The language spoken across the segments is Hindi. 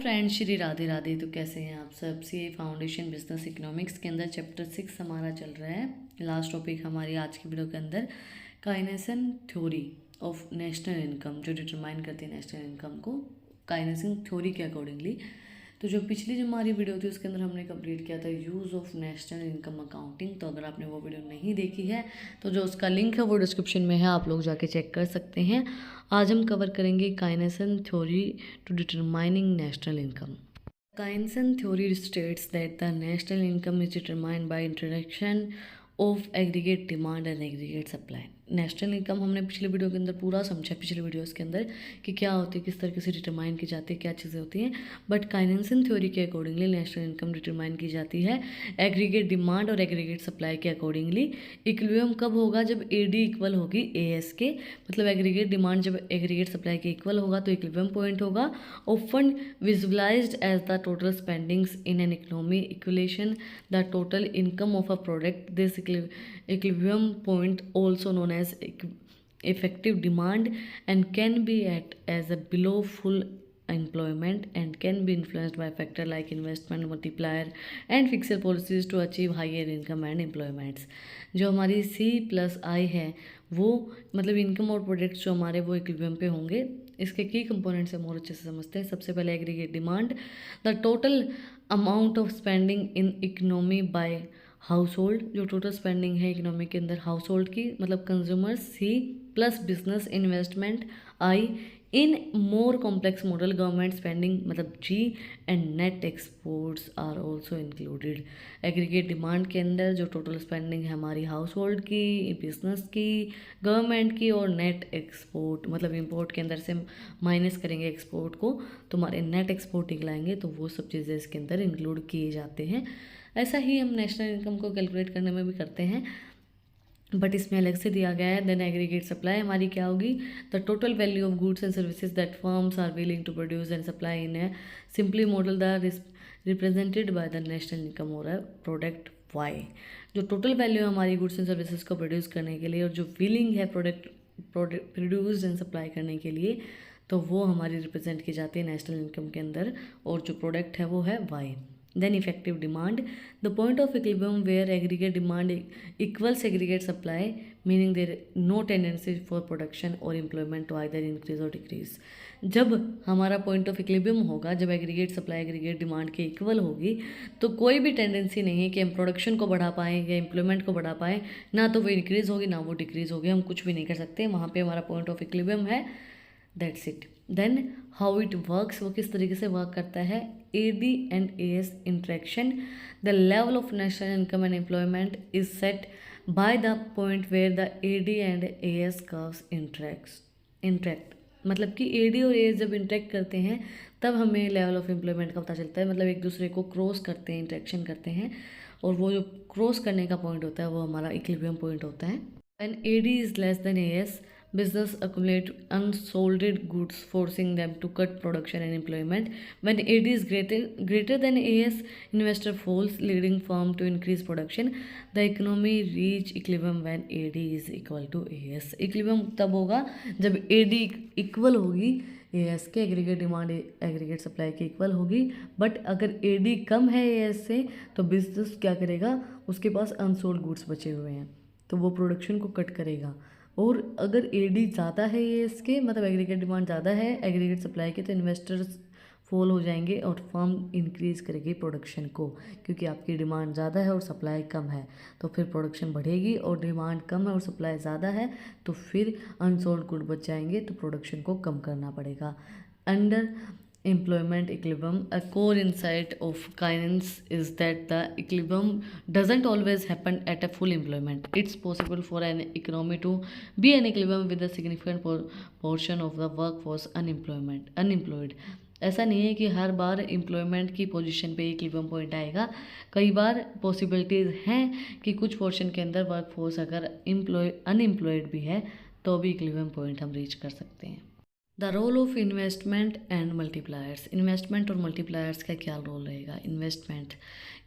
फ्रेंड्स, श्री राधे राधे। तो कैसे हैं आप सब? सीए फाउंडेशन बिजनेस इकोनॉमिक्स के अंदर चैप्टर 6 हमारा चल रहा है। लास्ट टॉपिक हमारी आज की वीडियो के अंदर काइनेसन थ्योरी ऑफ नेशनल इनकम, जो डिटरमाइन करती है नेशनल इनकम को काइनेसन थ्योरी के अकॉर्डिंगली। तो जो पिछली जो हमारी वीडियो थी उसके अंदर हमने कंप्लीट किया था use of national income accounting. तो अगर आपने वो वीडियो नहीं देखी है तो जो उसका लिंक है वो डिस्क्रिप्शन में है, आप लोग जाके चेक कर सकते हैं। आज हम कवर करेंगे Keynesian theory to determining national income. Keynesian theory states that the national income is determined by introduction of aggregate demand and aggregate supply। National income हमने पिछले वीडियो के अंदर पूरा समझा, पिछले वीडियोस के अंदर कि क्या होती है, किस तरीके से डिटरमाइन की जाती है, क्या चीज़ें होती हैं। बट काइनेसन थ्योरी के अकॉर्डिंगली नेशनल इनकम डिटरमाइन की जाती है एग्रीगेट डिमांड और एग्रीगेट सप्लाई के अकॉर्डिंगली। इक्विलिब्रियम कब होगा? जब एडी इक्वल होगी एएस के, मतलब एग्रीगेट डिमांड जब एग्रीगेट सप्लाई के इक्वल होगा तो इक्विलिब्रियम पॉइंट होगा। Often visualised as the total spendings in an economy equation the total income of a product. This equilibrium point also known as effective demand and can be at as a below full employment and can be influenced by factor like investment multiplier and fiscal policies to achieve higher income and employments। जो हमारी C+I है वो मतलब इनकम और प्रोडक्ट्स जो हमारे वो इक्विलिब्रियम पे होंगे। इसके की कंपोनेंट्स हम और अच्छे से समझते हैं। सबसे पहले aggregate demand, the total amount of spending in economy by household, जो टोटल स्पेंडिंग है इकोनॉमी के अंदर हाउस होल्ड की, मतलब consumer C plus business investment I in more complex model government spending मतलब G and net exports are also included. Aggregate demand के अंदर जो टोटल स्पेंडिंग है हमारी हाउस होल्ड की, बिजनेस की, गवर्नमेंट की और नेट एक्सपोर्ट मतलब इंपोर्ट के अंदर से माइनस करेंगे एक्सपोर्ट को तो हमारे नेट एक्सपोर्ट निकलाएंगे, तो वो सब चीज़ें इसके अंदर इंक्लूड किए जाते हैं। ऐसा ही हम नेशनल इनकम को कैलकुलेट करने में भी करते हैं, बट इसमें अलग से दिया गया है। देन एग्रीगेट सप्लाई हमारी क्या होगी? The total value of goods and services that firms are willing to produce and supply in a simply model the represented by the national income और प्रोडक्ट वाई। जो टोटल वैल्यू हमारी गुड्स एंड सर्विसेज को प्रोड्यूस करने के लिए और जो विलिंग है प्रोडक्ट प्रोड्यूस एंड सप्लाई करने के लिए, तो वो हमारी रिप्रेजेंट की जाती है नेशनल इनकम के अंदर, और जो प्रोडक्ट है वो है Y. Then effective demand, the point of equilibrium where aggregate demand equals aggregate supply, meaning there no tendency for production or employment to either increase or decrease। जब हमारा पॉइंट ऑफ इक्विलिब्रियम होगा, जब एग्रीगेट सप्लाई एग्रीगेट डिमांड के इक्वल होगी, तो कोई भी टेंडेंसी नहीं है कि हम प्रोडक्शन को बढ़ा पाएँ या एम्प्लॉयमेंट को बढ़ा पाएँ, ना तो वो इंक्रीज़ होगी ना वो डिक्रीज़ होगी, हम कुछ भी नहीं कर सकते। वहाँ पे हमारा पॉइंट ऑफ इक्विलिब्रियम है, that's it. Then how it works, वो किस तरीके से वर्क करता है? AD and AS interaction, the level of national income and employment is set by the point where the AD and AS curves interact। मतलब कि AD और AS जब इंटरेक्ट करते हैं तब हमें लेवल ऑफ एम्प्लॉयमेंट का पता चलता है, मतलब एक दूसरे को क्रॉस करते हैं, इंटरेक्शन करते हैं, और वो जो क्रॉस करने का पॉइंट होता है वो हमारा इक्विलिब्रियम पॉइंट होता है। When AD is less than AS, business accumulate unsold goods forcing them to cut production and employment। When AD is greater than AS, investor falls leading firm to increase production। The economy reach equilibrium when AD is equal to AS। equilibrium तब होगा जब AD इक्वल होगी AS के, एग्रीगेट डिमांड एग्रीगेट सप्लाई के इक्वल होगी। बट अगर AD कम है AS से तो बिजनेस क्या करेगा? उसके पास अनसोल्ड गुड्स बचे हुए हैं तो वो प्रोडक्शन को कट करेगा। और अगर AD ज़्यादा है ये इसके, मतलब एग्रीगेट डिमांड ज़्यादा है एग्रीगेट सप्लाई के, तो इन्वेस्टर्स फॉल हो जाएंगे और फर्म इंक्रीज़ करेगी प्रोडक्शन को, क्योंकि आपकी डिमांड ज़्यादा है और सप्लाई कम है तो फिर प्रोडक्शन बढ़ेगी, और डिमांड कम है और सप्लाई ज़्यादा है तो फिर अनसोल्ड गुड बच जाएंगे तो प्रोडक्शन को कम करना पड़ेगा। Under employment equilibrium, a core insight of Keynes is that the equilibrium doesn't always happen at a full employment। It's possible for an economy to be an equilibrium with a significant portion of the workforce unemployed। ऐसा नहीं है कि हर बार एम्प्लॉयमेंट की पोजीशन पे इक्विलिब्रियम पॉइंट आएगा। कई बार पॉसिबिलिटीज़ हैं कि कुछ पोर्शन के अंदर वर्कफोर्स अगर अनएम्प्लॉयड भी है तो भी इक्विलिब्रियम पॉइंट हम रीच कर सकते हैं। The role of investment and multipliers, investment और मल्टीप्लायर्स का क्या रोल रहेगा? Investment,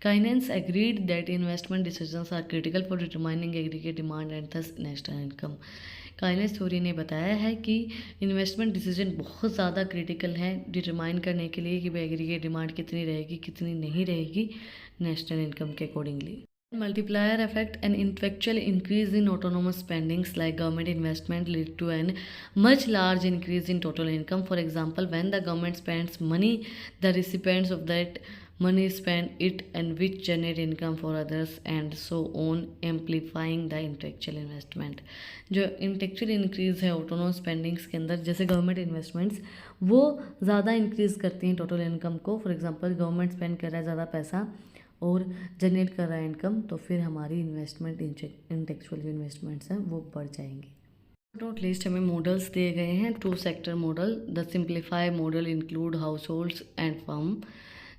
Keynes agreed that investment decisions are critical for determining aggregate demand and thus national income. Keynes theory ने बताया है कि इन्वेस्टमेंट डिसीजन बहुत ज़्यादा क्रिटिकल है डिटरमाइन करने के लिए कि भाई एग्रीगेट डिमांड कितनी रहेगी कितनी नहीं रहेगी नेशनल इनकम के accordingly. Multiplier effect, an effectual increase in autonomous spendings like government investment lead to an much large increase in total income. For example, when the government spends money, the recipients of that money spend it and which generate income for others and so on, amplifying the intellectual investment. जो इंटेलेक्चुअल इंक्रीज है ऑटोनोमस स्पेंडिंग्स के अंदर, जैसे गवर्नमेंट इन्वेस्टमेंट्स वो ज़्यादा इंक्रीज़ करती हैं टोटल इनकम को. फॉर एग्जांपल गवर्नमेंट स्पेंड कर रहा है ज़्यादा पैसा और जनरेट कर रहा है इनकम, तो फिर हमारी इन्वेस्टमेंट इंटेलेक्चुअल जो इन्वेस्टमेंट्स हैं वो बढ़ जाएंगी. नोट लिस्ट हमें मॉडल्स दिए गए हैं. 2 sector model. The simplify model include house holds and firm.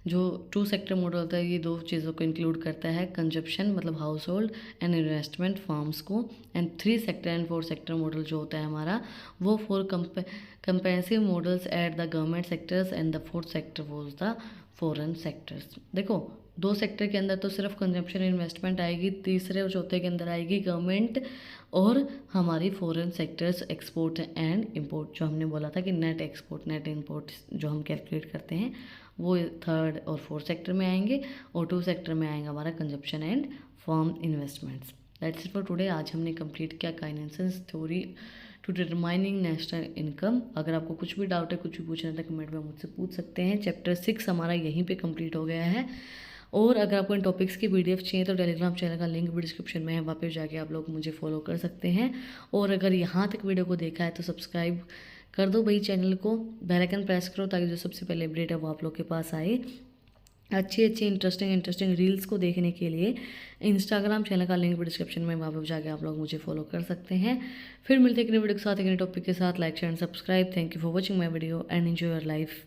जो 2 सेक्टर मॉडल होता है ये 2 चीज़ों को इंक्लूड करता है, कंजप्शन मतलब household and investment firms को. And 3 sector and 4 sector model जो होता है हमारा वो 4 comparative models at the government sectors and the 4th sector was the foreign sectors. देखो 2 सेक्टर के अंदर तो सिर्फ कंजप्शन इन्वेस्टमेंट आएगी, तीसरे और चौथे के अंदर आएगी गवर्नमेंट और हमारी foreign sectors export and import. जो हमने बोला था कि नेट एक्सपोर्ट नेट इंपोर्ट जो हम कैलकुलेट करते हैं वो 3rd और 4th सेक्टर में आएंगे और 2 सेक्टर में आएंगे हमारा consumption and firm investments. That's it for today. आज हमने कंप्लीट किया Keynes theory to determining national income. अगर आपको कुछ भी डाउट है कुछ भी पूछना है तो कमेंट में मुझसे पूछ सकते हैं. चैप्टर 6 हमारा यहीं पे कंप्लीट हो गया है. और अगर आपको इन टॉपिक्स की PDF चाहिए तो टेलीग्राम चैनल का लिंक भी डिस्क्रिप्शन में है, वहाँ पे जाके आप लोग मुझे फॉलो कर सकते हैं. और अगर यहाँ तक वीडियो को देखा है तो सब्सक्राइब कर दो भाई चैनल को, बेल आइकन प्रेस करो ताकि जो सबसे पहले अपडेट है वो आप लोग के पास आए. अच्छी इंटरेस्टिंग रील्स को देखने के लिए इंस्टाग्राम चैनल का लिंक भी डिस्क्रिप्शन में, वहाँ पर जाके आप लोग मुझे फॉलो कर सकते हैं. फिर मिलते हैं एक नई वीडियो के साथ एक नए टॉपिक के साथ. Like share and subscribe. Thank you for watching my video and enjoy your life.